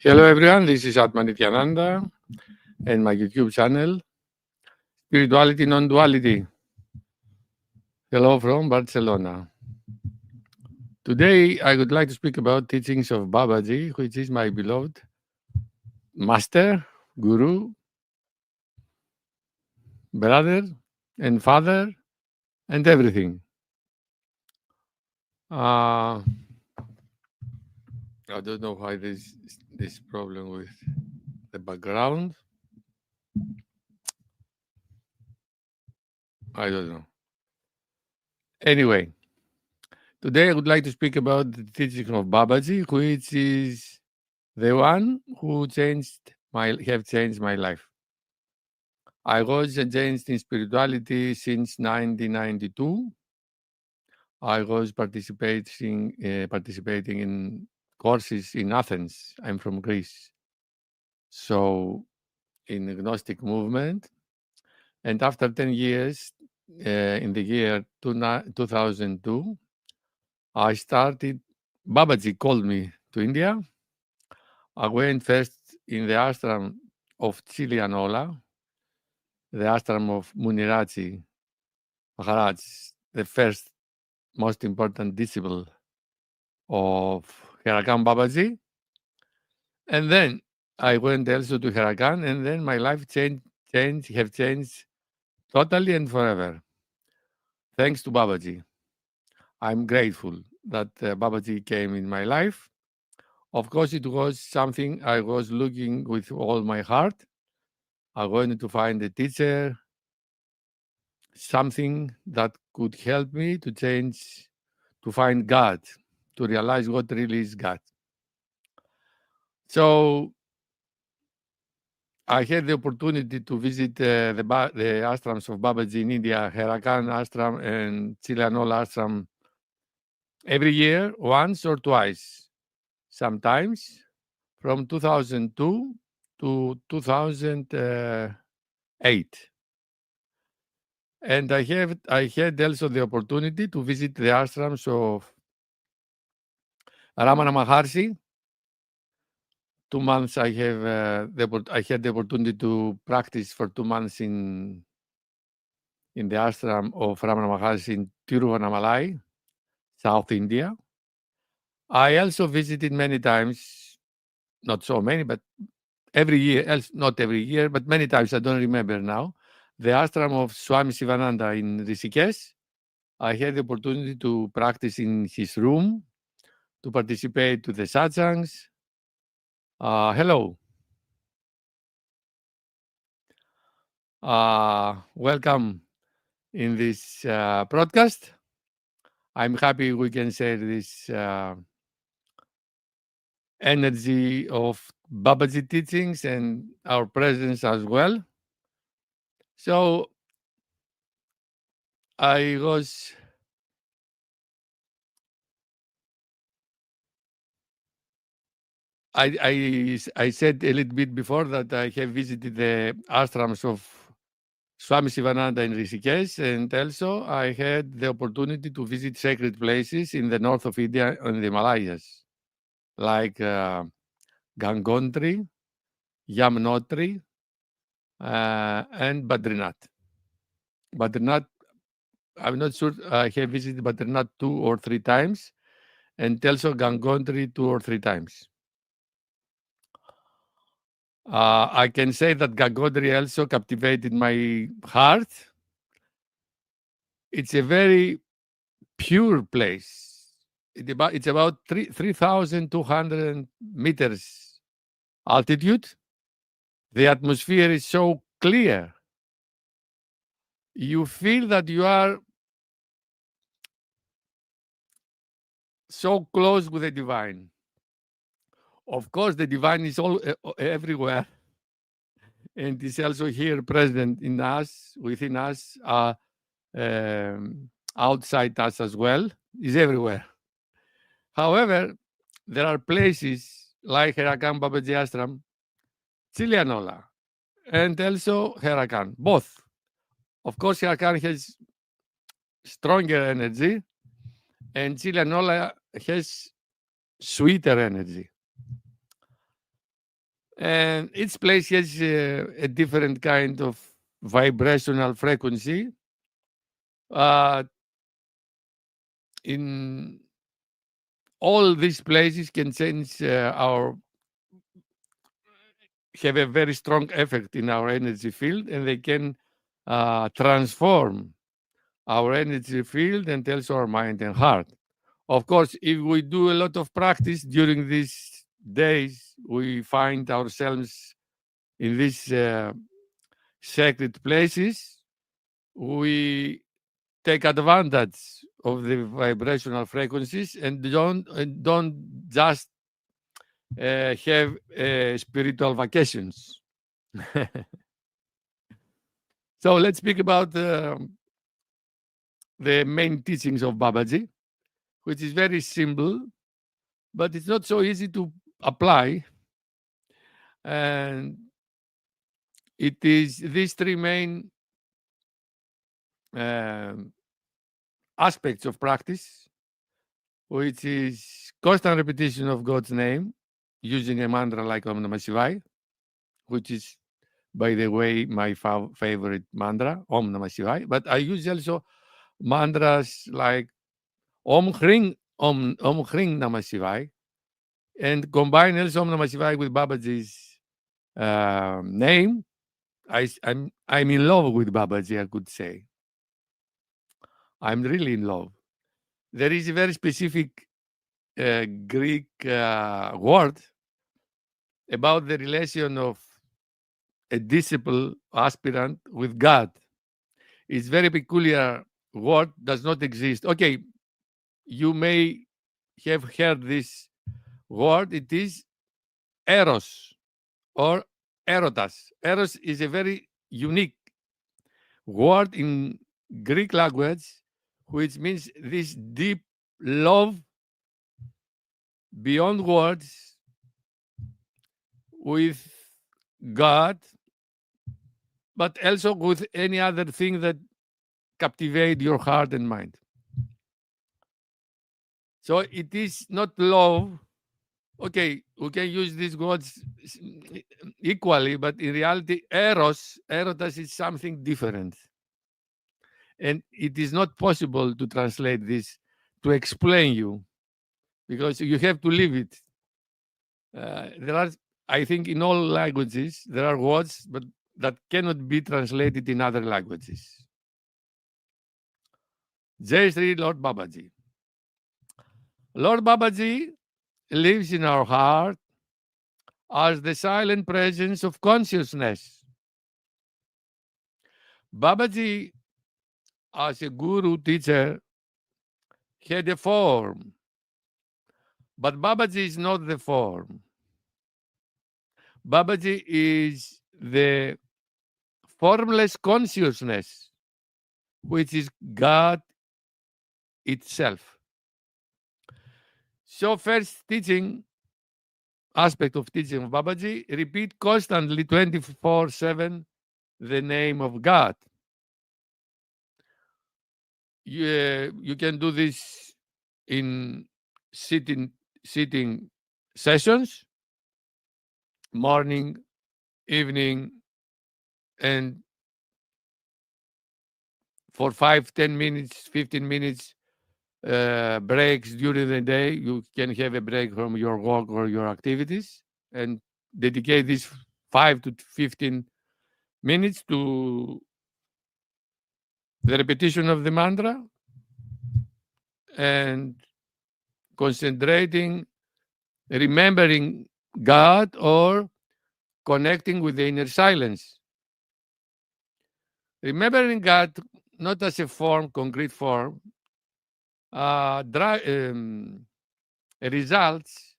Hello everyone, this is Atman and my YouTube channel, Spirituality, Non-Duality. Hello from Barcelona. Today I would like to speak about Teachings of Babaji, which is my beloved master, guru, brother, and father, and everything. I don't know why there's this problem with the background. I don't know. Anyway, today I would like to speak about the teaching of Babaji, which is the one who have changed my life. I was engaged in spirituality since 1992. I was participating in courses in Athens. I'm from Greece. So in the Gnostic movement. And after 10 years, in the year 2002, I started, Babaji called me to India. I went first in the ashram of Chilianola, the ashram of Muniraji Maharaj, the first most important disciple of Hairakhan Babaji. And then I went also to Hairakhan, and then my life have changed totally and forever. Thanks to Babaji. I'm grateful that Babaji came in my life. Of course, it was something I was looking with all my heart. I wanted to find a teacher, something that could help me to change, to find God, to realize what really is God. So I had the opportunity to visit the ashrams of Babaji in India, Hairakhan ashram and Chilianola ashram, every year, once or twice, sometimes from 2002 to 2008. And I had also the opportunity to visit the ashrams of Ramana Maharshi. 2 months I had the opportunity to practice for 2 months in the ashram of Ramana Maharshi in Tiruvannamalai, South India. I also visited many times, not so many, but every year, not every year, but many times, I don't remember now, the ashram of Swami Sivananda in Rishikesh. I had the opportunity to practice in his room, to participate to the satsangs. Hello. Welcome in this broadcast. I'm happy we can share this energy of Babaji teachings and our presence as well. So I said a little bit before that I have visited the ashrams of Swami Sivananda in Rishikesh, and also I had the opportunity to visit sacred places in the north of India and the Himalayas, like Gangotri, Yamunotri, and Badrinath. Badrinath, I'm not sure, I have visited Badrinath 2 or 3 times, and also Gangotri 2 or 3 times. I can say that Gangotri also captivated my heart. It's a very pure place. It's about 3,200 meters altitude. The atmosphere is so clear. You feel that you are so close with the divine. Of course, the divine is all everywhere, and is also here present in us, within us, outside us as well. Is everywhere. However, there are places like Hairakhan Babaji Ashram, Chilianola, and also Hairakhan, both. Of course, Hairakhan has stronger energy, and Chilianola has sweeter energy. And each place has a different kind of vibrational frequency. In all these places can change our have a very strong effect in our energy field, and they can transform our energy field and also our mind and heart. Of course, if we do a lot of practice during these days, we find ourselves in these sacred places. We take advantage of the vibrational frequencies and don't just have spiritual vacations. So let's speak about the main teachings of Babaji, which is very simple, but it's not so easy to apply. And it is these three main um, aspects of practice, which is constant repetition of God's name using a mantra like Om Nama Shivay, which is, by the way, my favorite mantra, Om Nama Shivay. But I use also mantras like Om Hring, Om Hring Nama Shivay, and combine also Om Nama Shivay with Babaji's name. I'm in love with Babaji, I could say. I'm really in love. There is a very specific Greek word about the relation of a disciple aspirant with God. It's very peculiar word, does not exist. Okay, you may have heard this word. It is eros or erotas. Eros is a very unique word in Greek language, which means this deep love beyond words with God, but also with any other thing that captivate your heart and mind. So it is not love. Okay, we can use these words equally, but in reality, erotas is something different. And it is not possible to translate this, to explain you, because you have to live it. There are, I think, in all languages, there are words, but that cannot be translated in other languages. Jai Sri Lord Babaji. Lord Babaji lives in our heart as the silent presence of consciousness. Babaji, as a guru teacher, had a form, but Babaji is not the form. Babaji is the formless consciousness, which is God itself. So, first teaching aspect of teaching of Babaji, repeat constantly 24/7 the name of God. You can do this in sitting sessions, morning, evening, and for 5, 10 minutes, 15 minutes breaks during the day. You can have a break from your work or your activities and dedicate these 5 to 15 minutes to the repetition of the mantra and concentrating, remembering God or connecting with the inner silence. Remembering God not as a form, concrete form, results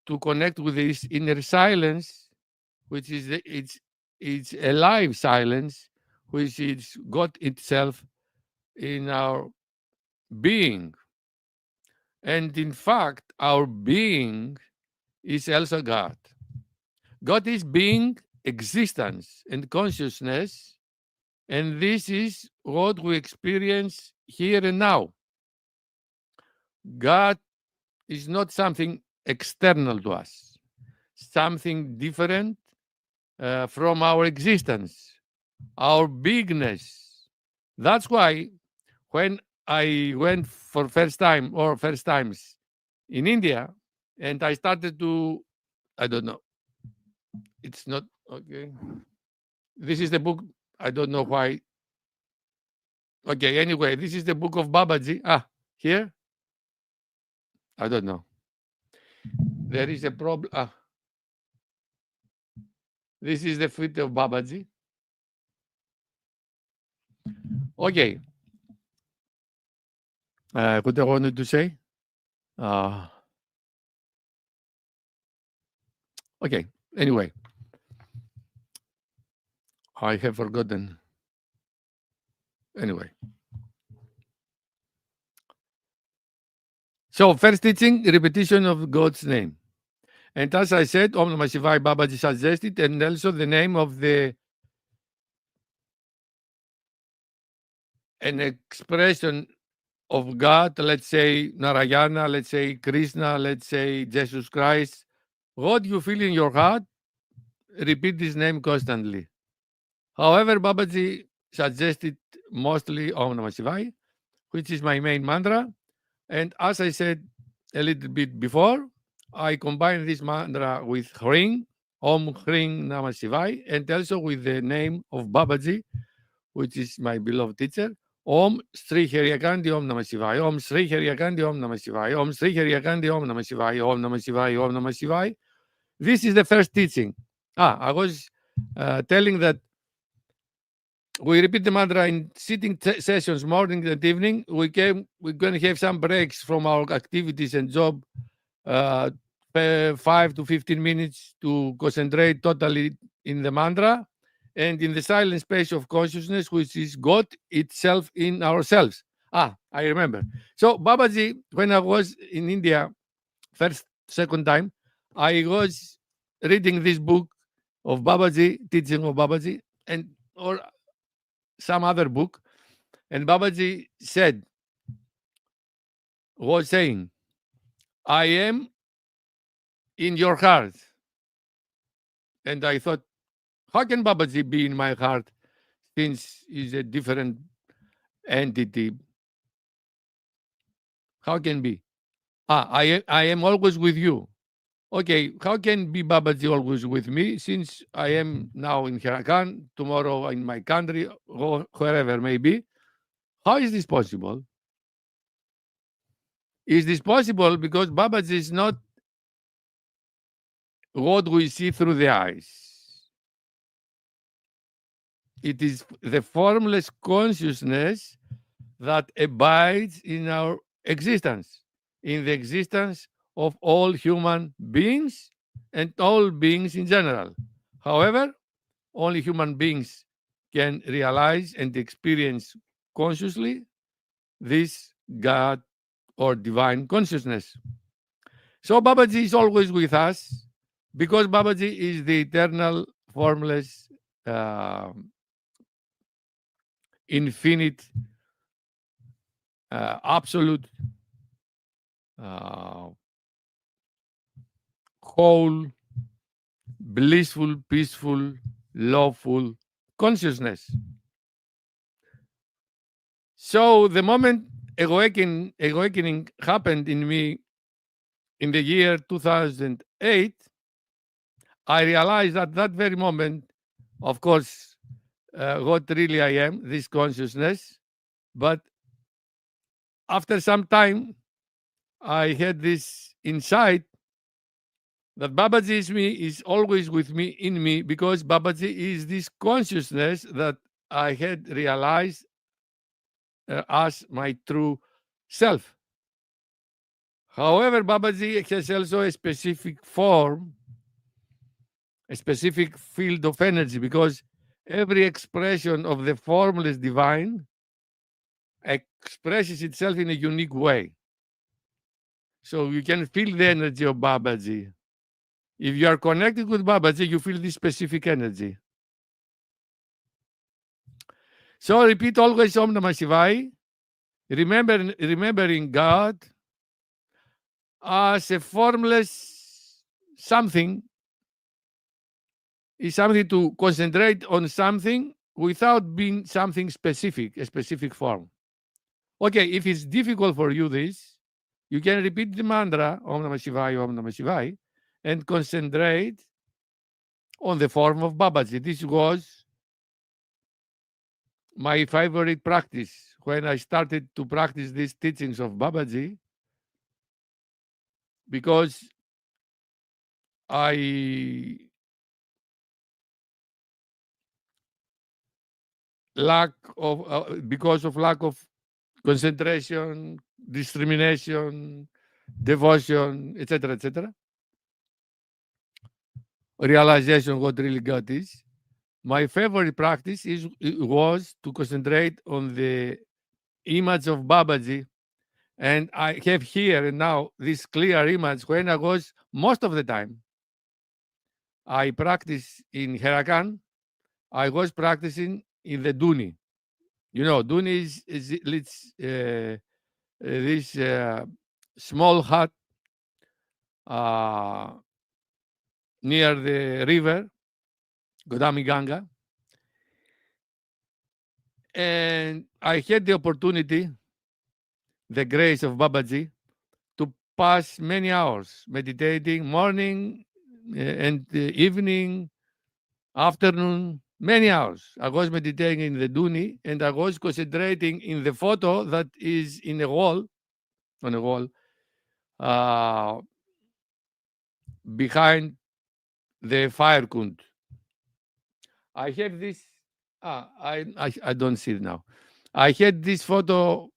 to connect with this inner silence, which is it's a live silence, which is God itself in our being. And in fact, our being is also God. God is being, existence, and consciousness, and this is what we experience here and now. God is not something external to us, something different from our existence, our bigness. That's why when I went for first times in India, and I started to, I don't know, it's not okay. This is the book. I don't know why. Okay, anyway, this is the book of Babaji. Here? I don't know. There is a problem. This is the feet of Babaji. Okay. What I wanted to say? Okay. Anyway, I have forgotten. Anyway. So, first teaching, repetition of God's name. And as I said, Om Nama Shivay Babaji suggested, and also the name of an expression of God, let's say Narayana, let's say Krishna, let's say Jesus Christ. What you feel in your heart, repeat this name constantly. However, Babaji suggested mostly Om Namah Shivaya, which is my main mantra. And as I said a little bit before, I combine this mantra with Hring, Om Hring Namah Shivaya, and also with the name of Babaji, which is my beloved teacher. Om Sri Hairakhan Om Namah Shivaya, Om Sri Hairakhan Om Namah Shivaya, Om Sri Hairakhan Om Namah Shivaya, Om Namah Shivaya, Om Namah Shivaya. This is the first teaching. I was telling that we repeat the mantra in sitting sessions, morning and evening. We're going to have some breaks from our activities and job, 5 to 15 minutes to concentrate totally in the mantra and in the silent space of consciousness, which is God itself in ourselves. I remember. So Babaji, when I was in India, second time, I was reading this book of Babaji, Teaching of Babaji, or some other book, and Babaji was saying, I am in your heart. And I thought, how can Babaji be in my heart since he's a different entity? How can be? I am always with you. Okay, how can be Babaji always with me since I am now in Hairakhan, tomorrow in my country, or wherever may be? How is this possible? Is this possible because Babaji is not what we see through the eyes? It is the formless consciousness that abides in our existence, in the existence of all human beings and all beings in general. However, only human beings can realize and experience consciously this God or divine consciousness. So Babaji is always with us because Babaji is the eternal, formless, infinite, absolute, whole, blissful, peaceful, loveful consciousness. So the moment awakening happened in me in the year 2008, I realized at that very moment, of course, what really I am, this consciousness. But after some time, I had this insight that Babaji is always with me, in me, because Babaji is this consciousness that I had realized as my true self. However, Babaji has also a specific form, a specific field of energy, because every expression of the formless divine expresses itself in a unique way. So you can feel the energy of Babaji. If you are connected with Babaji, you feel this specific energy. So repeat always Om Namah Shivaya, remembering God as a formless something is something to concentrate on something without being something specific, a specific form. Okay, if it's difficult for you, this, you can repeat the mantra, Om Namah Shivay, Om Namah Shivay, and concentrate on the form of Babaji. This was my favorite practice when I started to practice these teachings of Babaji, because I because of lack of concentration, discrimination, devotion, etc., realization what really God is. My favorite practice was to concentrate on the image of Babaji, and I have here and now this clear image. When I was most of the time, I practice in Hairakhan. I was practicing in the Duni. You know, Duni is this small hut near the river Godami Ganga, and I had the opportunity, the grace of Babaji, to pass many hours meditating, morning and evening, afternoon, many hours. I was meditating in the Duni, and I was concentrating in the photo that is in a wall, on a wall, behind the fire kund. I have this. I don't see it now. I had this photo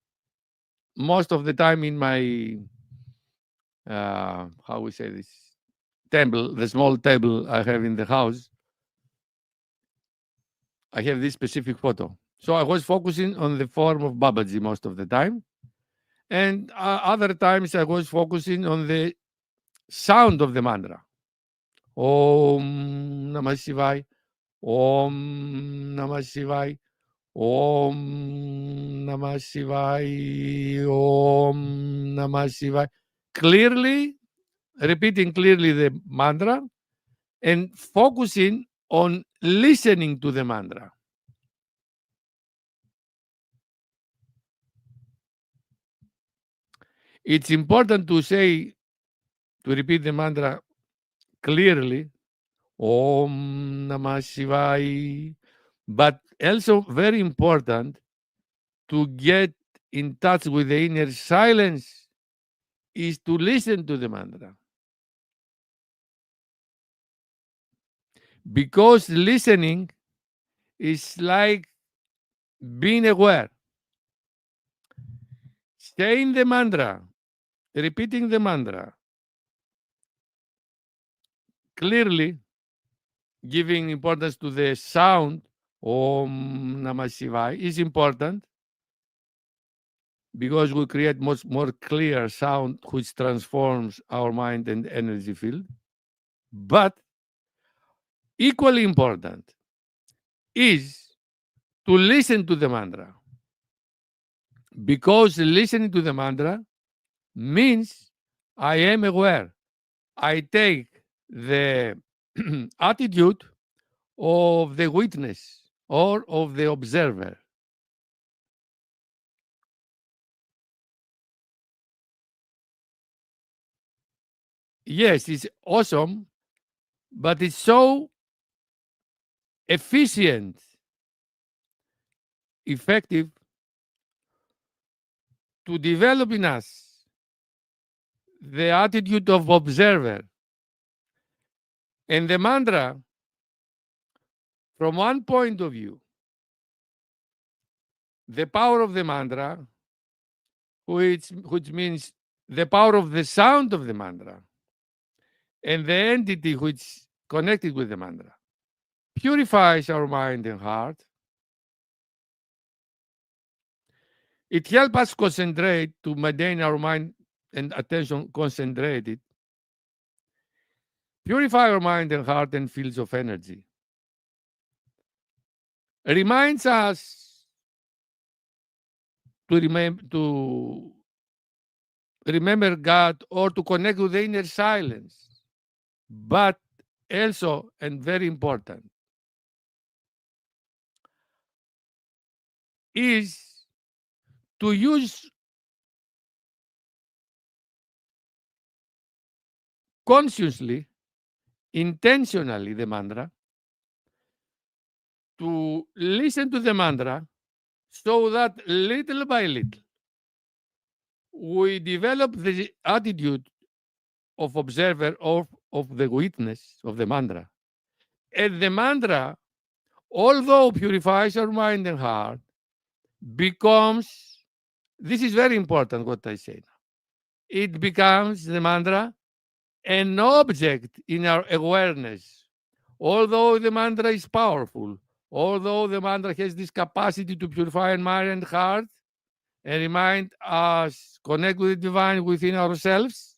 most of the time in my how we say this, table, the small table I have in the house. I have this specific photo. So I was focusing on the form of Babaji most of the time. And other times I was focusing on the sound of the mantra. Om Namah Shivay, Om Namah Shivay, Om Namah Shivay, Om Namah Shivay. Clearly, repeating clearly the mantra and focusing on listening to the mantra. It's important to say, to repeat the mantra clearly, Om Namah Shivay, but also very important to get in touch with the inner silence is to listen to the mantra. Because listening is like being aware. Saying the mantra, repeating the mantra, clearly giving importance to the sound, Om Namah Shivaya, is important because we create much more clear sound which transforms our mind and energy field. But equally important is to listen to the mantra, because listening to the mantra means I am aware. I take the attitude of the witness or of the observer. Yes, it's awesome, but it's so efficient, effective to develop in us the attitude of observer. And the mantra, from one point of view, the power of the mantra, which means the power of the sound of the mantra, and the entity which connected with the mantra, purifies our mind and heart. It helps us concentrate, to maintain our mind and attention concentrated, purify our mind and heart and fields of energy. It reminds us to remember God or to connect with the inner silence, but also, and very important, is to use consciously, intentionally the mantra, to listen to the mantra so that little by little we develop the attitude of observer or of the witness of the mantra. And the mantra, although purifies our mind and heart, becomes, this is very important what I say now, it becomes the mantra an object in our awareness. Although the mantra is powerful, although the mantra has this capacity to purify mind and heart and remind us connect with the divine within ourselves,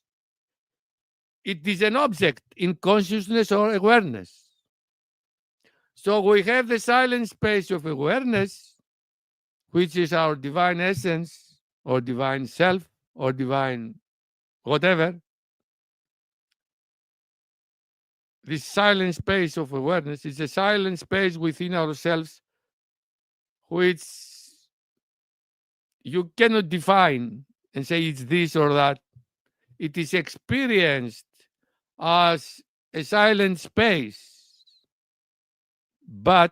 it is an object in consciousness or awareness. So we have the silent space of awareness, which is our divine essence or divine self or divine whatever. This silent space of awareness is a silent space within ourselves which you cannot define and say it's this or that. It is experienced as a silent space, but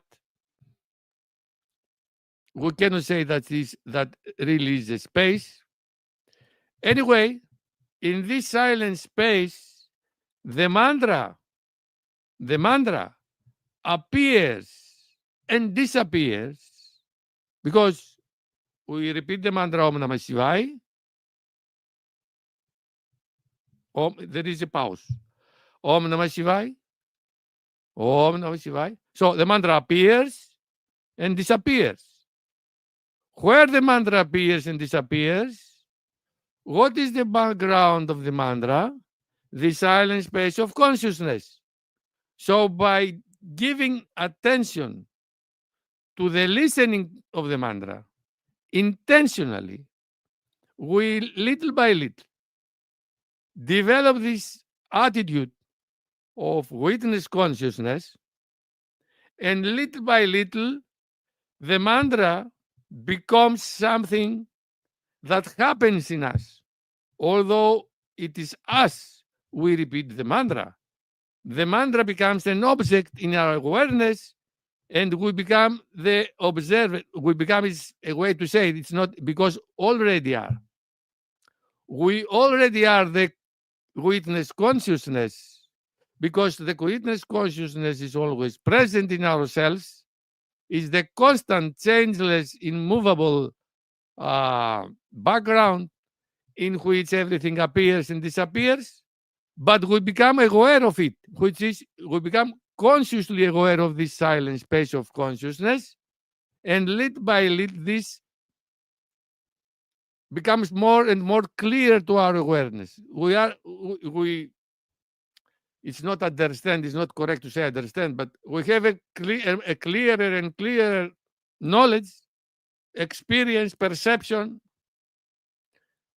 we cannot say that really is a space. Anyway, in this silent space, the mantra appears and disappears because we repeat the mantra Om Nama Shivay. There is a pause. Om Nama Shivay. Om Nama Shivay. So the mantra appears and disappears. Where the mantra appears and disappears, what is the background of the mantra? The silent space of consciousness. So by giving attention to the listening of the mantra, intentionally, we little by little develop this attitude of witness consciousness, and little by little, the mantra becomes something that happens in us. Although it is us, we repeat the mantra becomes an object in our awareness, and we become the observer. We become, is a way to say it, it's not because already are. We already are the witness consciousness, because the witness consciousness is always present in ourselves, is the constant, changeless, immovable background in which everything appears and disappears, but we become aware of it, which is we become consciously aware of this silent space of consciousness, and little by little this becomes more and more clear to our awareness. It's not understand, it's not correct to say understand, but we have a clearer and clearer knowledge, experience, perception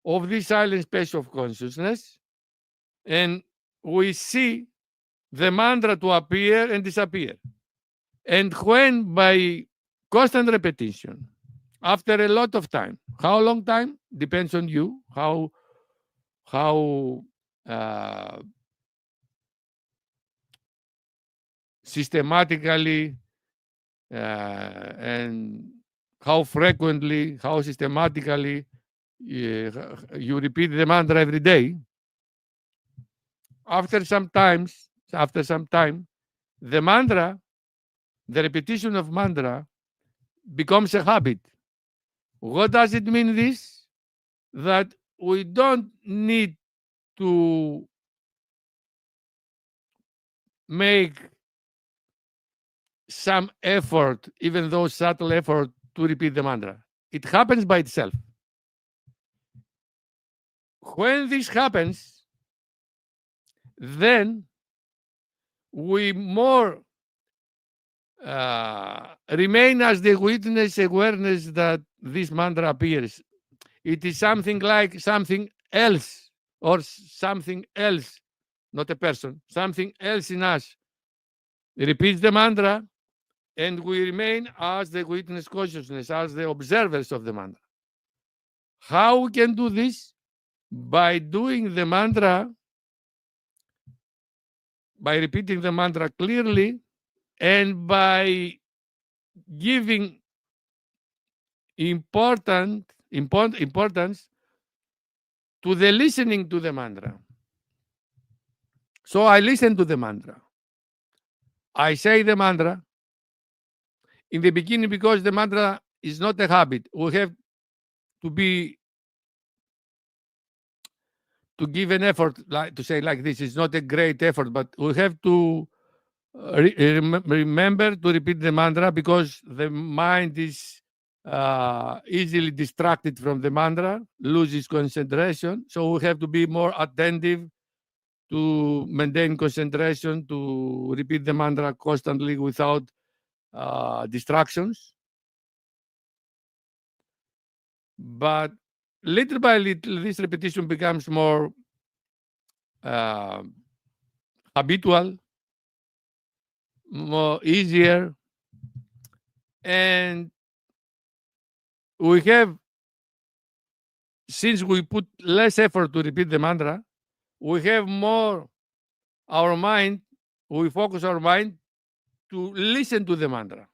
of this silent space of consciousness, and we see the mantra to appear and disappear. And when by constant repetition, after a lot of time, how long time? Depends on you, how systematically and how frequently, how systematically you repeat the mantra every day. After some time, the mantra, the repetition of mantra becomes a habit. What does it mean this? That we don't need to make some effort, even though subtle effort, to repeat the mantra. It happens by itself. When this happens, then we more remain as the witness awareness that this mantra appears. It is something like something else, or something else, not a person, something else in us repeats the mantra, and we remain as the witness consciousness, as the observers of the mantra. How we can do this? By doing the mantra, by repeating the mantra clearly, and by giving importance to the listening to the mantra. So I listen to the mantra. I say the mantra in the beginning, because the mantra is not a habit. We have to give an effort, like to say like this. It's not a great effort, but we have to remember to repeat the mantra, because the mind is easily distracted from the mantra, loses concentration. So we have to be more attentive to maintain concentration, to repeat the mantra constantly without distractions. But little by little, this repetition becomes more habitual, more easier, and we have, since we put less effort to repeat the mantra, we have more our mind, we focus our mind to listen to the mantra.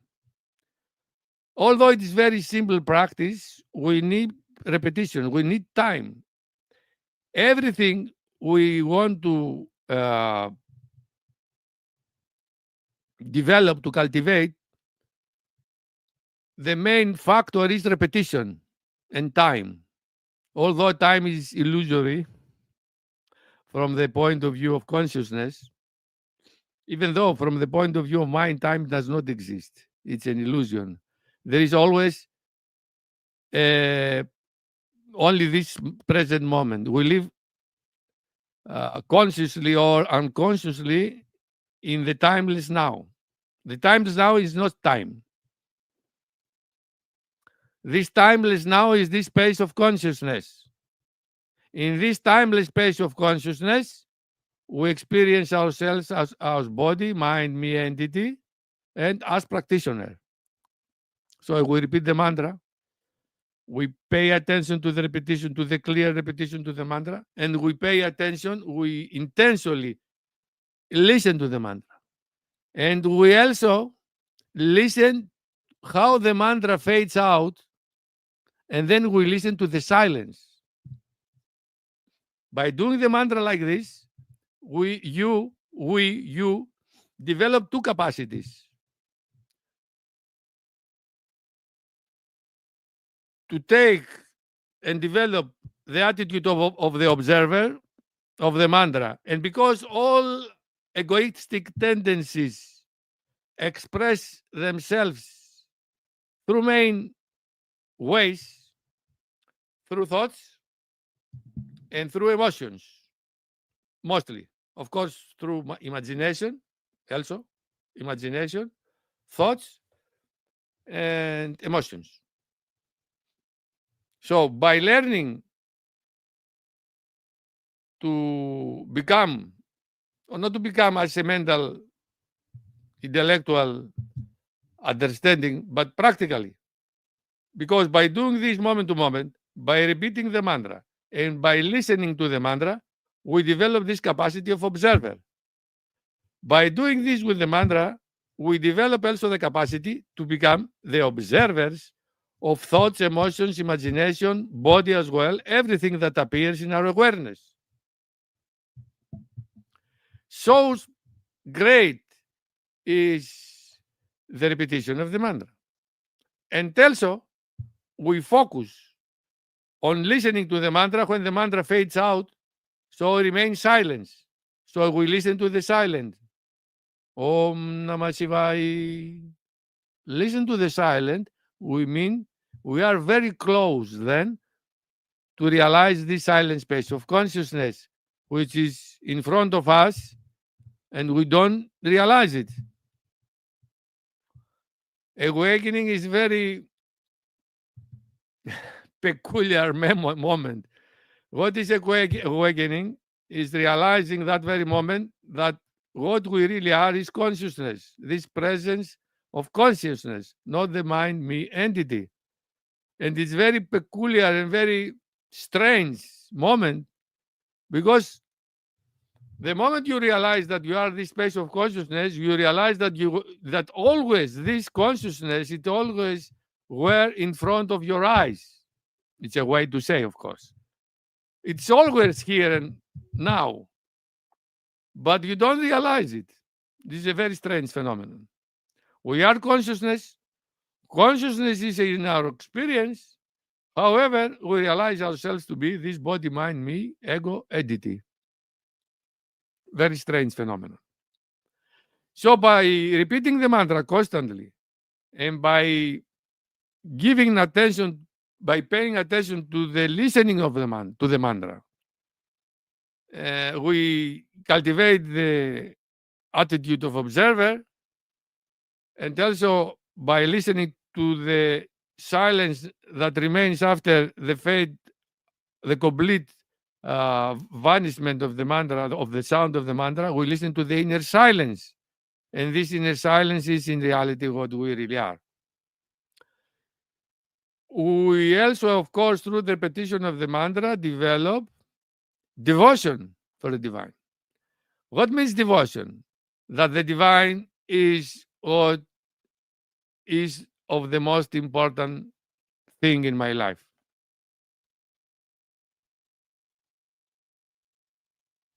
Although it is very simple practice, we need repetition, we need time. Everything we want to develop, to cultivate, the main factor is repetition and time. Although time is illusory from the point of view of consciousness, even though from the point of view of mind, time does not exist. It's an illusion. There is always only this present moment. We live consciously or unconsciously in the timeless now. The timeless now is not time. This timeless now is this space of consciousness. In this timeless space of consciousness, we experience ourselves as body, mind, me, entity, and as practitioner. So we repeat the mantra, we pay attention to the repetition, to the clear repetition to the mantra, and we pay attention, we intentionally listen to the mantra. And we also listen how the mantra fades out, and then we listen to the silence. By doing the mantra like this, you develop two capacities: to take and develop the attitude of the observer of the mantra. And because all egoistic tendencies express themselves through main ways, through thoughts and through emotions, mostly. Of course, through imagination, also, imagination, thoughts, and emotions. So by learning to become, or not to become as a mental, intellectual understanding, but practically, because by doing this moment to moment, by repeating the mantra, and by listening to the mantra, we develop this capacity of observer. By doing this with the mantra, we develop also the capacity to become the observers of thoughts, emotions, imagination, body as well, everything that appears in our awareness. So great is the repetition of the mantra. And also, we focus on listening to the mantra when the mantra fades out, so it remains silence. So we listen to the silent. Om Nama Shivay. Listen to the silent. We mean we are very close then to realize this silent space of consciousness, which is in front of us, and we don't realize it. Awakening is very peculiar moment. What is awakening? Is realizing that very moment that what we really are is consciousness, this presence of consciousness, not the mind me entity. And it's very peculiar and very strange moment, because the moment you realize that you are this space of consciousness, you realize that always this consciousness, it always were in front of your eyes. It's a way to say, of course. It's always here and now, but you don't realize it. This is a very strange phenomenon. We are consciousness. Consciousness is in our experience. However, we realize ourselves to be this body, mind, me, ego, entity. Very strange phenomenon. So by repeating the mantra constantly and by giving attention, by paying attention to the listening of the mantra, we cultivate the attitude of observer, and also by listening to the silence that remains after the fade, the complete vanishment of the mantra, of the sound of the mantra, we listen to the inner silence. And this inner silence is in reality what we really are. We also, of course, through the repetition of the mantra, develop devotion for the divine. What means devotion? That the divine is what is of the most important thing in my life.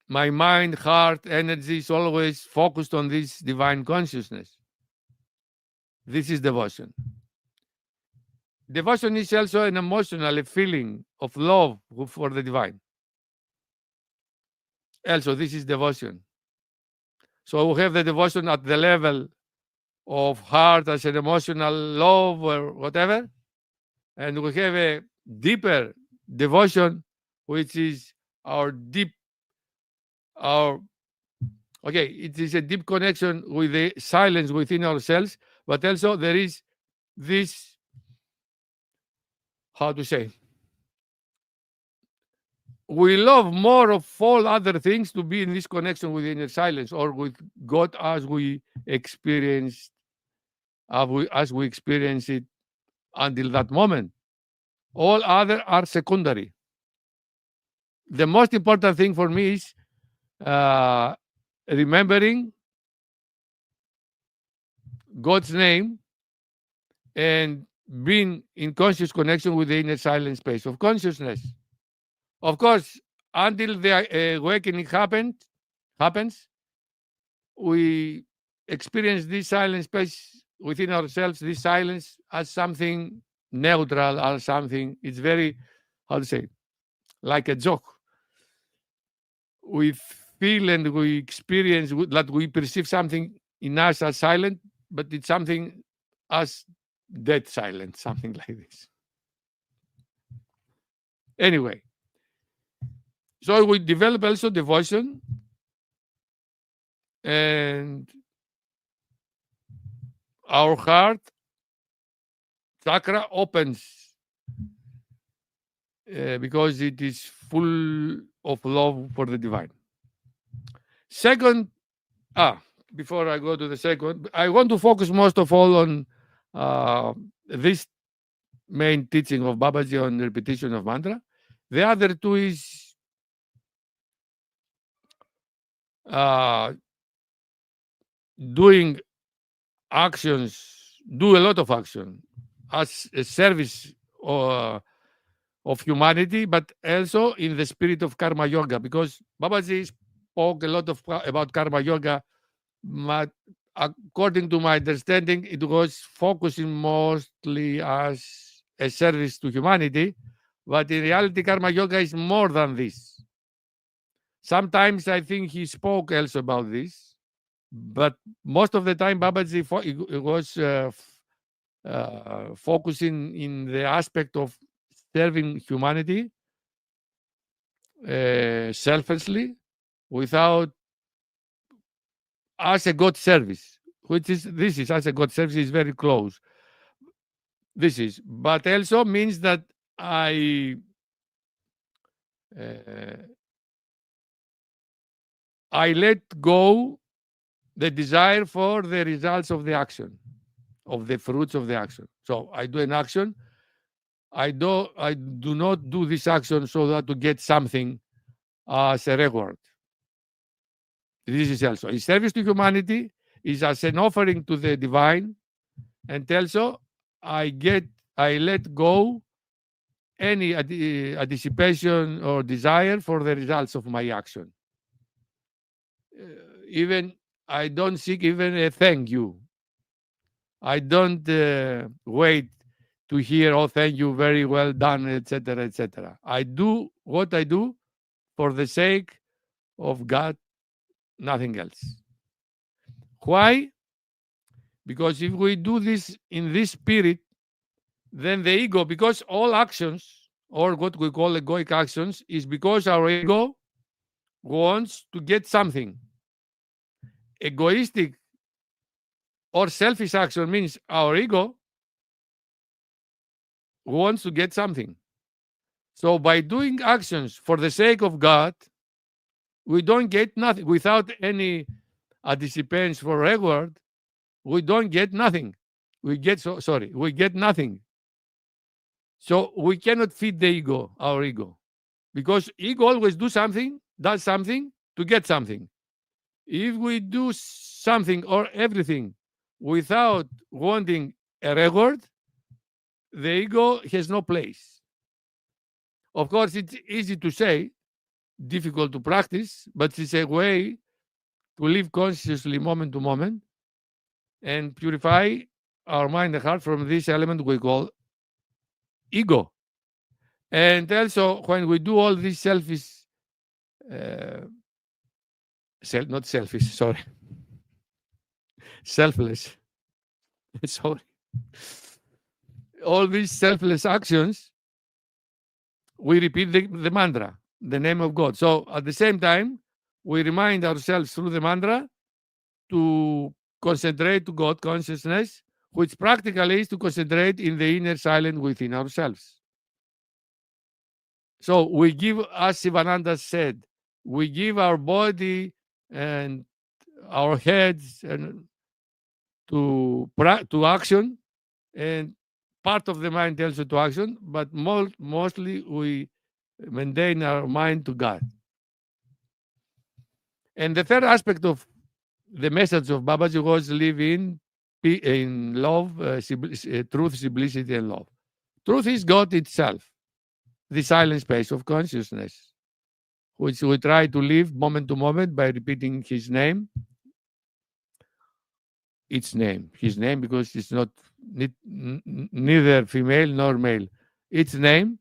My mind, heart, energy is always focused on this divine consciousness. This is devotion. Devotion is also an emotional, a feeling of love for the divine. Also, this is devotion. So we have the devotion at the level of heart as an emotional love or whatever. And we have a deeper devotion, which is it is a deep connection with the silence within ourselves, but also there is this, how to say, we love more of all other things to be in this connection with inner silence or with God as we experience it until that moment. All other are secondary. The most important thing for me is remembering God's name and being in conscious connection with the inner silent space of consciousness. Of course, until the awakening happens, we experience this silent space within ourselves, this silence as something neutral, as something, it's very, how to say, like a joke. We feel and we experience that we perceive something in us as silent, but it's something as dead silent, something like this. Anyway, so we develop also devotion, and our heart chakra opens because it is full of love for the divine. Second, before I go to the second, I want to focus most of all on this main teaching of Babaji on the repetition of mantra. The other two is doing actions, do a lot of action as a service of humanity, but also in the spirit of karma yoga, because Babaji spoke a lot about karma yoga. But according to my understanding, it was focusing mostly as a service to humanity, but in reality, karma yoga is more than this. Sometimes I think he spoke also about this, but most of the time Babaji was focusing in the aspect of serving humanity selflessly, without as a God service, this is as a God service is very close. This is, but also means that I let go the desire for the results of the action, of the fruits of the action. So I do an action. I do not do this action so that to get something as a reward. This is also in service to humanity, is as an offering to the divine, and also I let go any anticipation or desire for the results of my action. Even I don't seek even a thank you. I don't wait to hear, oh, thank you, very well done, etc., etc. I do what I do for the sake of God, nothing else. Why? Because if we do this in this spirit, then the ego, because all actions, or what we call egoic actions, is because our ego wants to get something. Egoistic or selfish action means our ego wants to get something. So by doing actions for the sake of God, we don't get nothing. Without any anticipation for reward, we don't get nothing. We get we get nothing. So we cannot feed the ego, our ego, because ego always does something to get something. If we do something or everything without wanting a reward, the ego has no place. Of course, it's easy to say, difficult to practice, but it's a way to live consciously moment to moment and purify our mind and heart from this element we call ego. And also, when we do all these selfish, not selfish, sorry, selfless, sorry, all these selfless actions, we repeat the mantra, the name of God. So at the same time, we remind ourselves through the mantra to concentrate to God consciousness, which practically is to concentrate in the inner silence within ourselves. So we give, as Sivananda said, we give our body and our heads and to action, and part of the mind also to action, but mostly we maintain our mind to God. And the third aspect of the message of Babaji was live in love, truth, simplicity, and love. Truth is God itself, the silent space of consciousness, which we try to live moment to moment by repeating His name. Its name, His name, because it's not neither female nor male. Its name,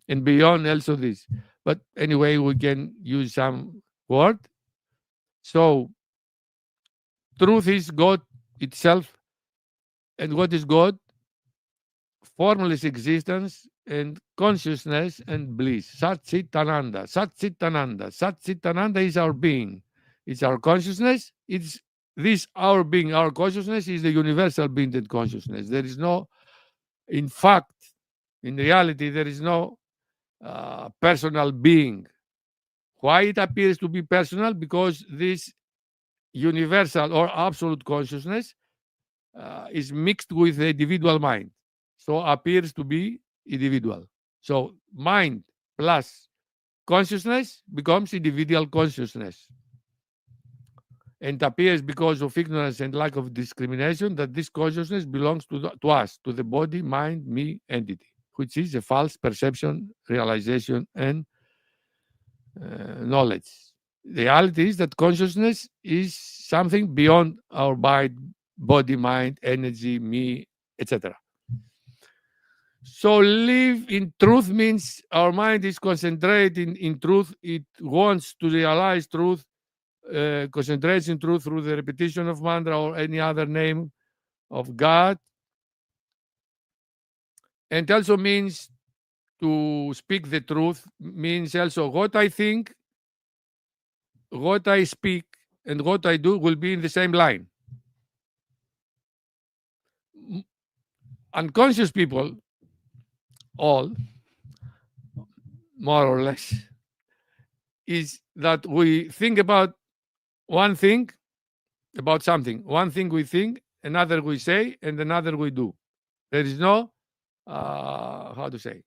and beyond also this. But anyway, we can use some word. So, truth is God itself. And what is God? Formless existence and consciousness and bliss. Sat Chit Ananda. Sat Chit Ananda. Sat Chit Ananda is our being. It's our consciousness. It's this our being, our consciousness is the universal being and consciousness. There is no, in fact, in reality, there is no personal being. Why it appears to be personal? Because this universal or absolute consciousness is mixed with the individual mind. So appears to be individual. So mind plus consciousness becomes individual consciousness. And appears because of ignorance and lack of discrimination that this consciousness belongs to us, to the body, mind, me entity, which is a false perception, realization, and knowledge. The reality is that consciousness is something beyond our body, mind, energy, me, etc. So live in truth means our mind is concentrating in truth. It wants to realize truth, concentrates in truth through the repetition of mantra or any other name of God. And also means to speak the truth, means also what I think, what I speak, and what I do will be in the same line. Unconscious people, all, more or less, is that we think about one thing about something. One thing we think, another we say, and another we do. There is no, how to say,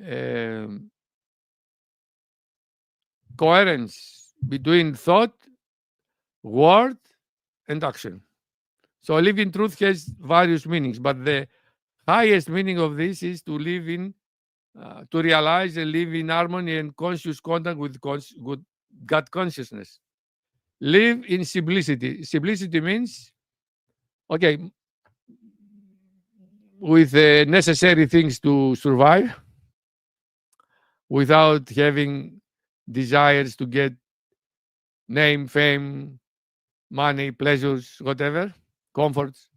um, coherence between thought, word, and action. So living truth has various meanings, but the highest meaning of this is to live in, to realize and live in harmony and conscious contact with God consciousness. Live in simplicity. Simplicity means, okay, with the necessary things to survive, without having desires to get name, fame, money, pleasures, whatever, comforts,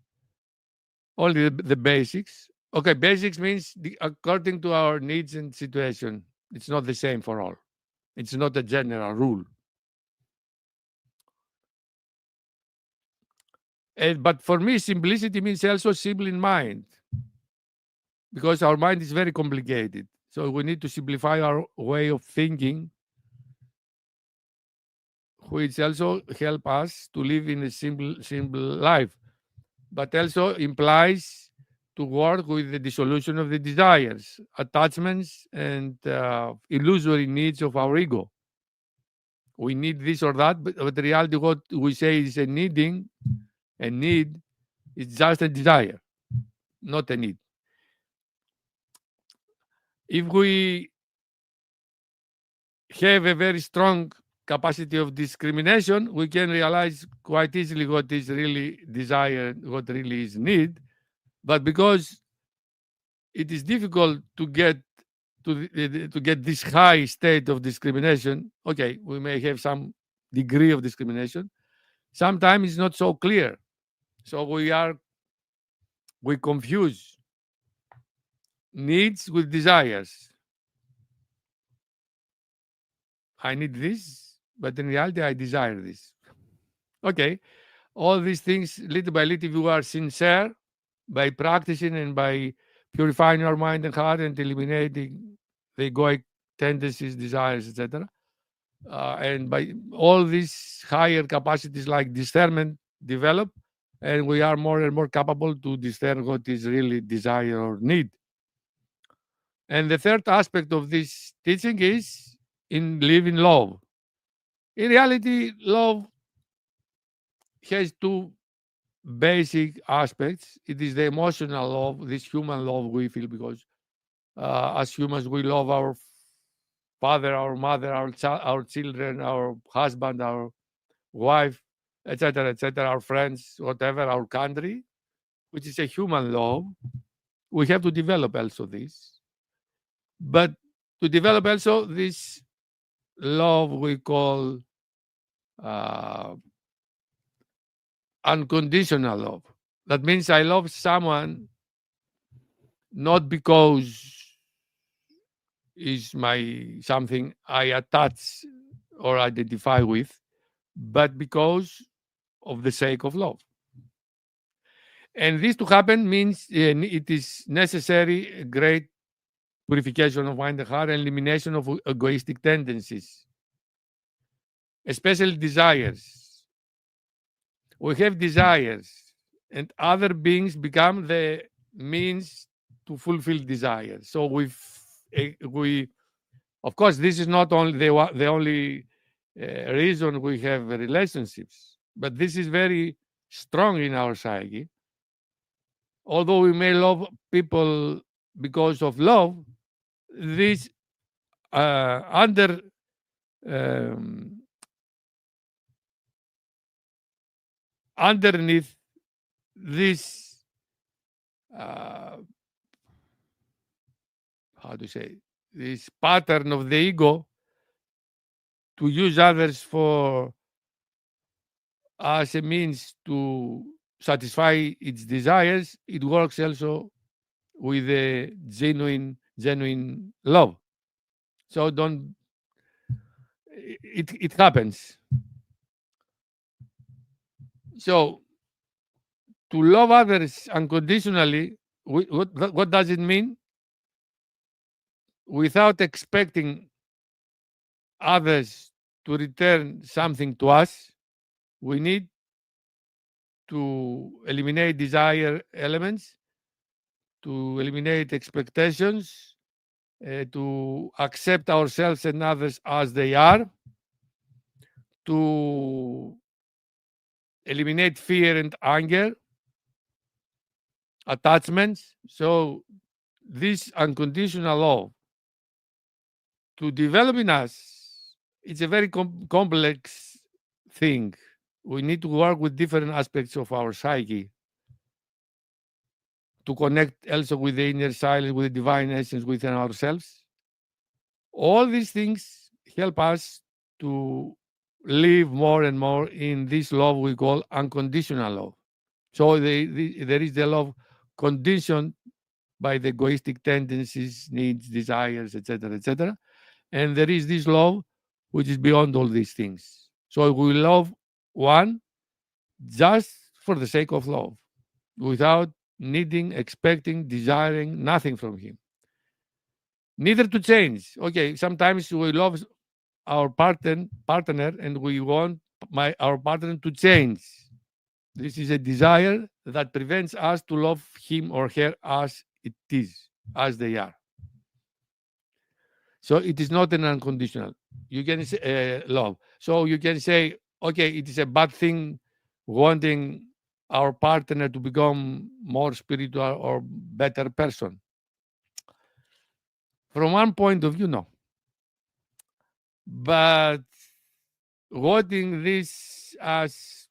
only the basics. Okay, basics means according to our needs and situation. It's not the same for all. It's not a general rule. But for me, simplicity means also simple in mind, because our mind is very complicated. So we need to simplify our way of thinking, which also help us to live in a simple life, but also implies to work with the dissolution of the desires, attachments, and illusory needs of our ego. We need this or that, but in reality, what we say is a needing, a need is just a desire, not a need. If we have a very strong capacity of discrimination, we can realize quite easily what is really desire, what really is need. But because it is difficult to get to get this high state of discrimination, okay, we may have some degree of discrimination. Sometimes it's not so clear. So we confuse needs with desires. I need this, but in reality, I desire this. Okay, all these things, little by little, if you are sincere by practicing and by purifying your mind and heart and eliminating the egoic tendencies, desires, etc. And by all these higher capacities like discernment develop, and we are more and more capable to discern what is really desire or need. And the third aspect of this teaching is in living love. In reality, love has two basic aspects. It is the emotional love, this human love we feel, because as humans we love our father, our mother, our children, our husband, our wife, etc., our friends, whatever, our country, which is a human love. We have to develop also this, but to develop also this love we call uh, unconditional love. That means I love someone not because is my something I attach or identify with, but because of the sake of love. And this to happen means it is necessary a great purification of mind and heart and elimination of egoistic tendencies, especially desires. We have desires, and other beings become the means to fulfill desires. So we of course, this is not only the only reason we have relationships, but this is very strong in our psyche. Although we may love people because of love, this under um, underneath this uh, how to say, this pattern of the ego to use others for as a means to satisfy its desires, it works also with a genuine love. So don't it happens. So to love others unconditionally, what does it mean? Without expecting others to return something to us, we need to eliminate desire elements, to eliminate expectations, to accept ourselves and others as they are, to eliminate fear and anger, attachments. So this unconditional love to develop in us, it's a very complex thing. We need to work with different aspects of our psyche to connect also with the inner silence, with the divine essence within ourselves. All these things help us to live more and more in this love we call unconditional love. So there is the love conditioned by the egoistic tendencies, needs, desires, etc., etc. And there is this love which is beyond all these things. So we love one just for the sake of love, without needing, expecting, desiring nothing from him. Neither to change. Okay, sometimes we love our partner and we want our partner to change. This is a desire that prevents us to love him or her as it is, as they are. So it is not an unconditional. You can say love. So you can say, okay, it is a bad thing wanting our partner to become more spiritual or better person. From one point of view, no. But wanting this as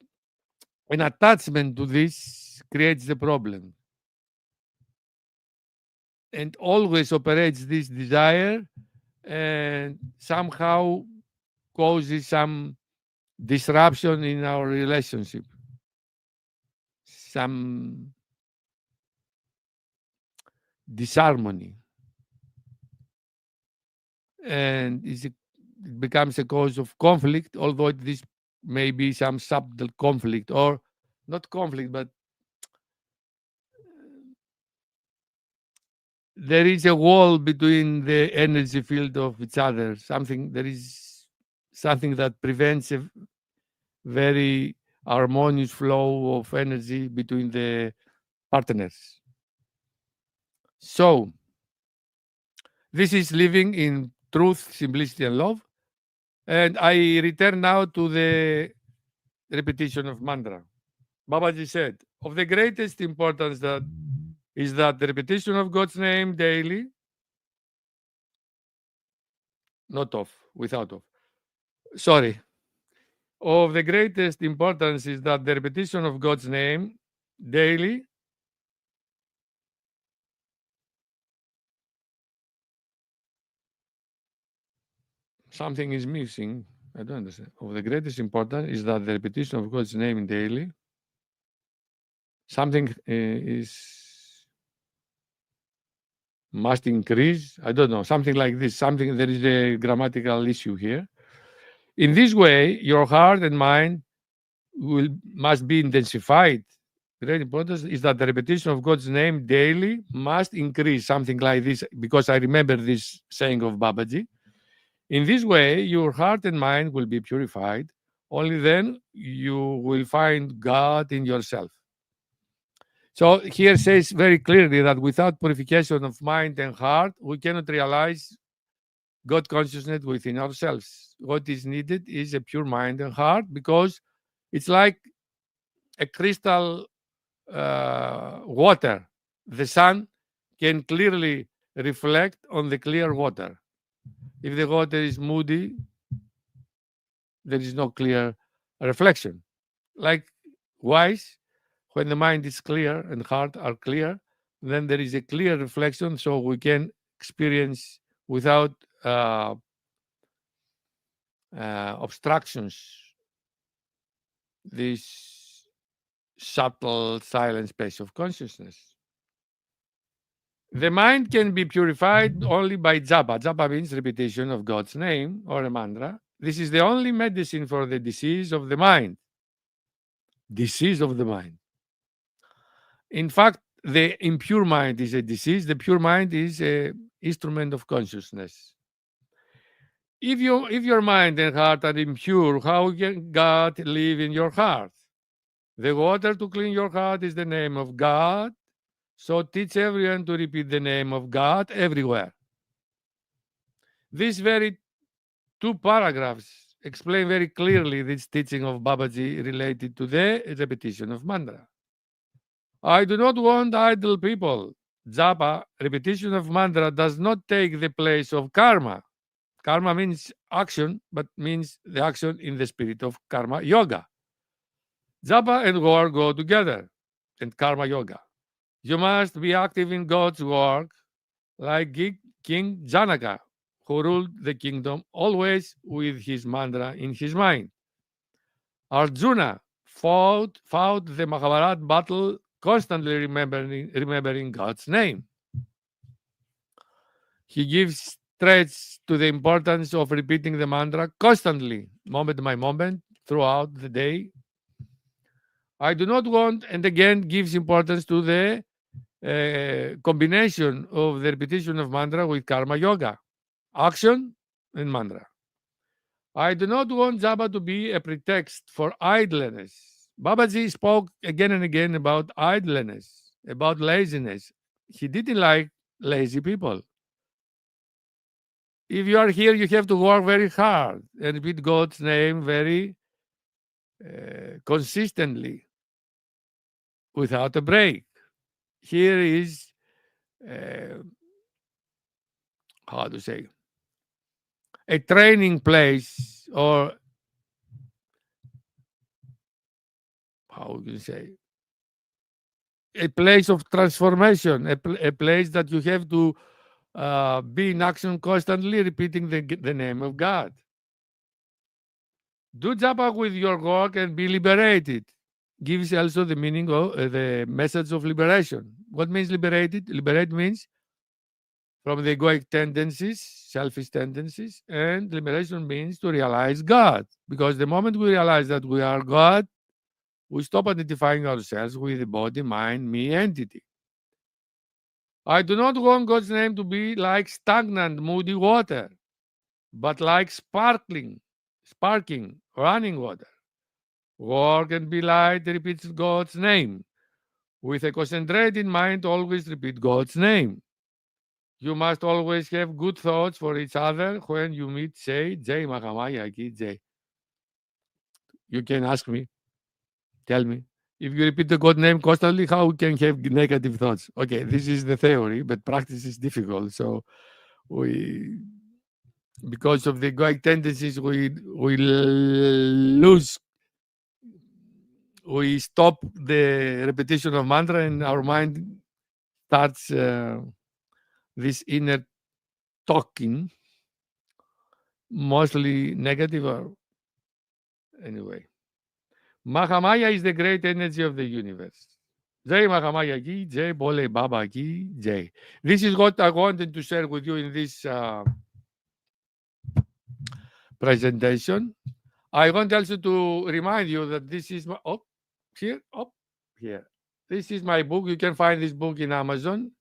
an attachment to this creates the problem. And always operates this desire and somehow causes some disruption in our relationship, some disharmony. And it becomes a cause of conflict, although this may be some subtle conflict, or not conflict, but there is a wall between the energy field of each other. There is something that prevents a very harmonious flow of energy between the partners. So, this is living in truth, simplicity, and love. And I return now to the repetition of mantra. Babaji said, of the greatest importance that is that the repetition of God's name daily, not of, without of. Sorry. Of the greatest importance is that the repetition of God's name daily something is missing. I don't understand. Of the greatest importance is that the repetition of God's name daily something must increase. I don't know, something like this. Something, there is a grammatical issue here. In this way, your heart and mind must be intensified. Great importance is that the repetition of God's name daily must increase, something like this, because I remember this saying of Babaji. In this way, your heart and mind will be purified. Only then you will find God in yourself. So here says very clearly that without purification of mind and heart, we cannot realize God consciousness within ourselves. What is needed is a pure mind and heart, because it's like a crystal water. The sun can clearly reflect on the clear water. If the water is moody, there is no clear reflection. Likewise, when the mind is clear and heart are clear, then there is a clear reflection, so we can experience without obstructions this subtle silent space of consciousness. The mind can be purified only by japa. Japa means repetition of God's name or a mantra. This is the only medicine for the disease of the mind. Disease of the mind. In fact, the impure mind is a disease. The pure mind is an instrument of consciousness. If your mind and heart are impure, how can God live in your heart? The water to clean your heart is the name of God. So teach everyone to repeat the name of God everywhere. These very two paragraphs explain very clearly this teaching of Babaji related to the repetition of mantra. I do not want idle people. Japa, repetition of mantra, does not take the place of karma. Karma means action, but means the action in the spirit of karma yoga. Japa and war go together, and karma yoga. You must be active in God's work, like King Janaka, who ruled the kingdom always with his mantra in his mind. Arjuna fought the Mahabharata battle constantly remembering God's name. He gives threats to the importance of repeating the mantra constantly, moment by moment, throughout the day. I do not want, and again gives importance to the combination of the repetition of mantra with karma yoga, action and mantra. I do not want Japa to be a pretext for idleness. Babaji spoke again and again about idleness, about laziness. He didn't like lazy people. If you are here, you have to work very hard and repeat God's name very consistently without a break. Here is, how to say, a training place, or how would you say, a place of transformation, a place that you have to be in action constantly, repeating the name of God. Do japa with your work and be liberated. Gives also the meaning of the message of liberation. What means liberated? Liberate means from the egoic tendencies, selfish tendencies, and liberation means to realize God. Because the moment we realize that we are God, we stop identifying ourselves with the body, mind, me entity. I do not want God's name to be like stagnant, moody water, but like sparking, running water. Work and be light repeats God's name. With a concentrated mind, always repeat God's name. You must always have good thoughts for each other when you meet. Say, Jai Mahamaya Ki Jai. You can ask me, tell me. If you repeat the God name constantly, how you can have negative thoughts? Okay, this is the theory, but practice is difficult. So we, because of the egoic tendencies, we stop the repetition of mantra, and our mind starts this inner talking, mostly negative, or anyway. Mahamaya is the great energy of the universe. Jai Mahamaya ki Jai, Bole Baba ki Jai. This is what I wanted to share with you in this presentation. I want also to remind you that this is my, here. This is my book. You can find this book in Amazon.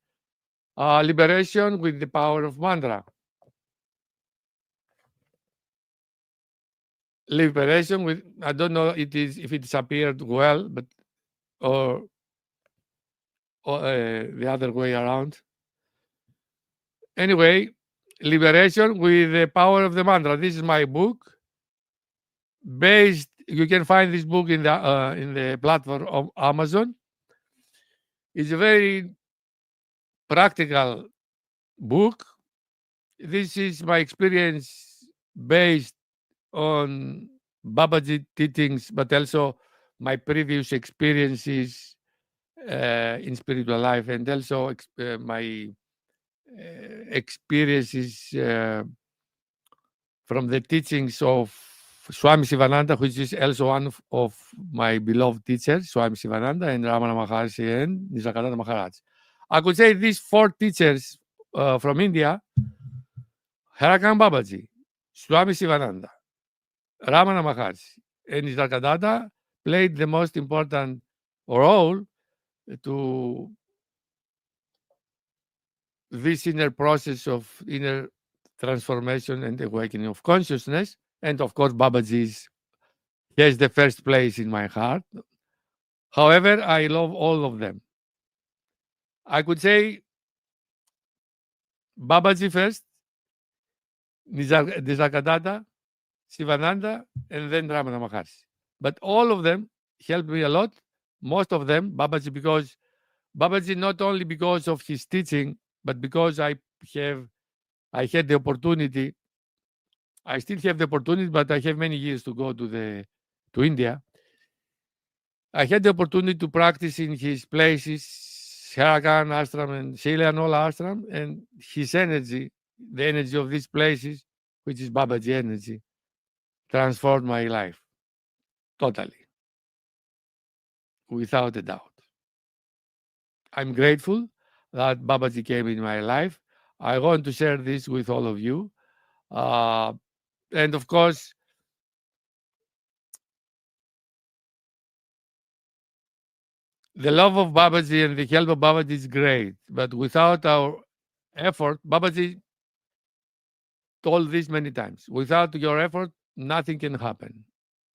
Liberation with the Power of Mantra. Liberation with, I don't know if it's appeared well, but or the other way around. Anyway, liberation with the power of the mantra. This is my book. Based, you can find this book in the platform of Amazon. It's a very practical book. This is my experience based on Babaji teachings, but also my previous experiences in spiritual life, and also my experiences from the teachings of Swami Sivananda, which is also one of my beloved teachers, Swami Sivananda and Ramana Maharshi and Nisargadatta Maharaj. I could say these four teachers from India, Hairakhan Babaji, Swami Sivananda, Ramana Maharshi, and Nisargadatta played the most important role to this inner process of inner transformation and awakening of consciousness. And of course, Babaji has the first place in my heart. However, I love all of them. I could say Babaji first, Nisargadatta, Sivananda, and then Ramana Maharshi. But all of them helped me a lot. Most of them, Babaji, because Babaji not only because of his teaching, but because I had the opportunity. I still have the opportunity, but I have many years to go to India. I had the opportunity to practice in his places, Hairakhan ashram and Sheila and all ashram, and his energy, the energy of these places, which is Babaji energy, transformed my life totally, without a doubt. I'm grateful that Babaji came in my life. I want to share this with all of you. And of course, the love of Babaji and the help of Babaji is great, but without our effort, Babaji told this many times, without your effort, nothing can happen.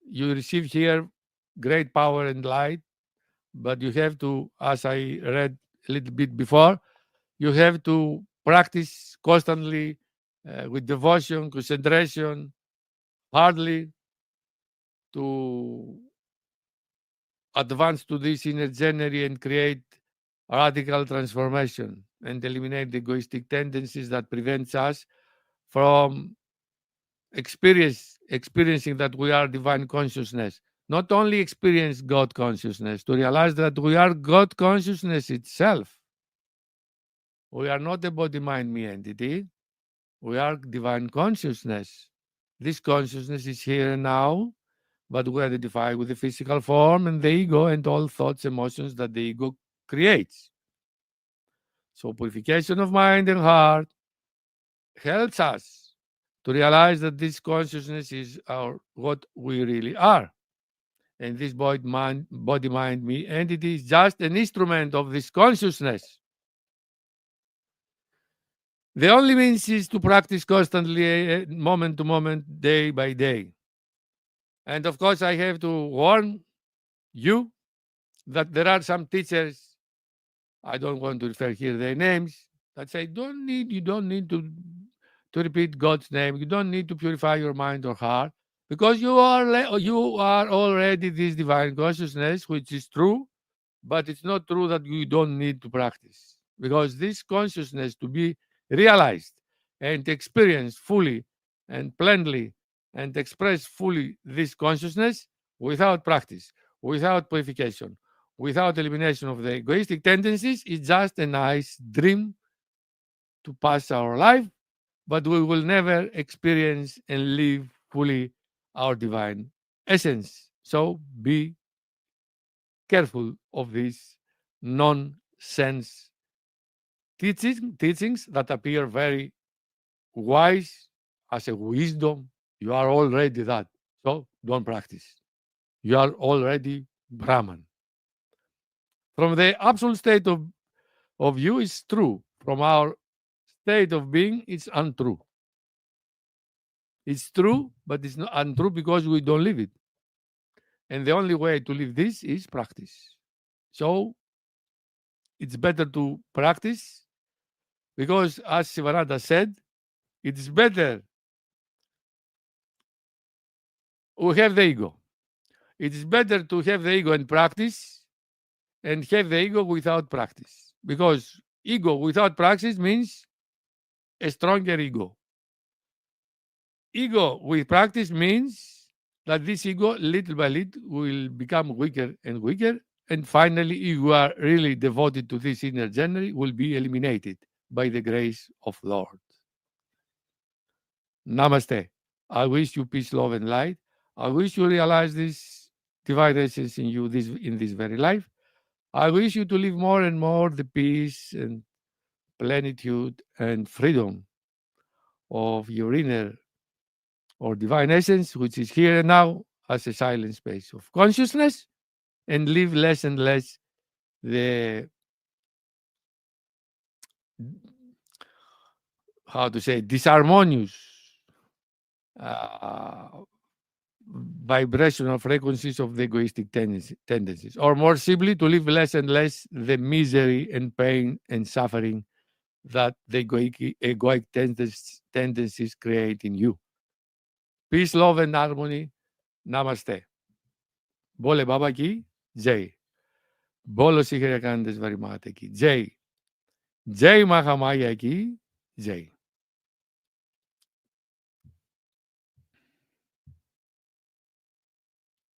You receive here great power and light, but you have to, as I read a little bit before, you have to practice constantly with devotion, concentration, hardly to advance to this inner journey and create radical transformation and eliminate the egoistic tendencies that prevents us from experiencing that we are divine consciousness. Not only experience God consciousness, to realize that we are God consciousness itself. We are not a body, mind, me entity. We are divine consciousness. This consciousness is here and now, but we identify with the physical form and the ego and all thoughts, emotions that the ego creates. So purification of mind and heart helps us to realize that this consciousness is what we really are. And this body, mind, me entity is just an instrument of this consciousness. The only means is to practice constantly, moment to moment, day by day. And of course, I have to warn you that there are some teachers, I don't want to refer here their names, that say, you don't need to repeat God's name. You don't need to purify your mind or heart because you are already this divine consciousness, which is true, but it's not true that you don't need to practice because this consciousness to be realized and experienced fully and plainly and express fully this consciousness without practice, without purification, without elimination of the egoistic tendencies is just a nice dream to pass our life, but we will never experience and live fully our divine essence. So be careful of these nonsense teachings that appear very wise as a wisdom. You are already that. So don't practice. You are already Brahman. From the absolute state of you is true. From our state of being, it's untrue. It's true, but it's not untrue because we don't live it. And the only way to live this is practice. So it's better to practice because, as Sivananda said, it's better we have the ego. It is better to have the ego and practice and have the ego without practice. Because ego without practice means a stronger ego. Ego with practice means that this ego, little by little, will become weaker and weaker. And finally, if you are really devoted to this inner journey, will be eliminated by the grace of Lord. Namaste. I wish you peace, love, and light. I wish you realize this divine essence in you in this very life. I wish you to live more and more the peace and plenitude and freedom of your inner or divine essence, which is here and now as a silent space of consciousness, and live less and less the how to say, disharmonious uh, vibrational frequencies of the egoistic tendencies, or more simply, to live less and less the misery and pain and suffering that the egoic tendencies create in you. Peace, love, and harmony. Namaste. Bole Baba ki Jai. Bolo Hairakhan Varimata ki Jai. Jai Mahamaya ki Jai.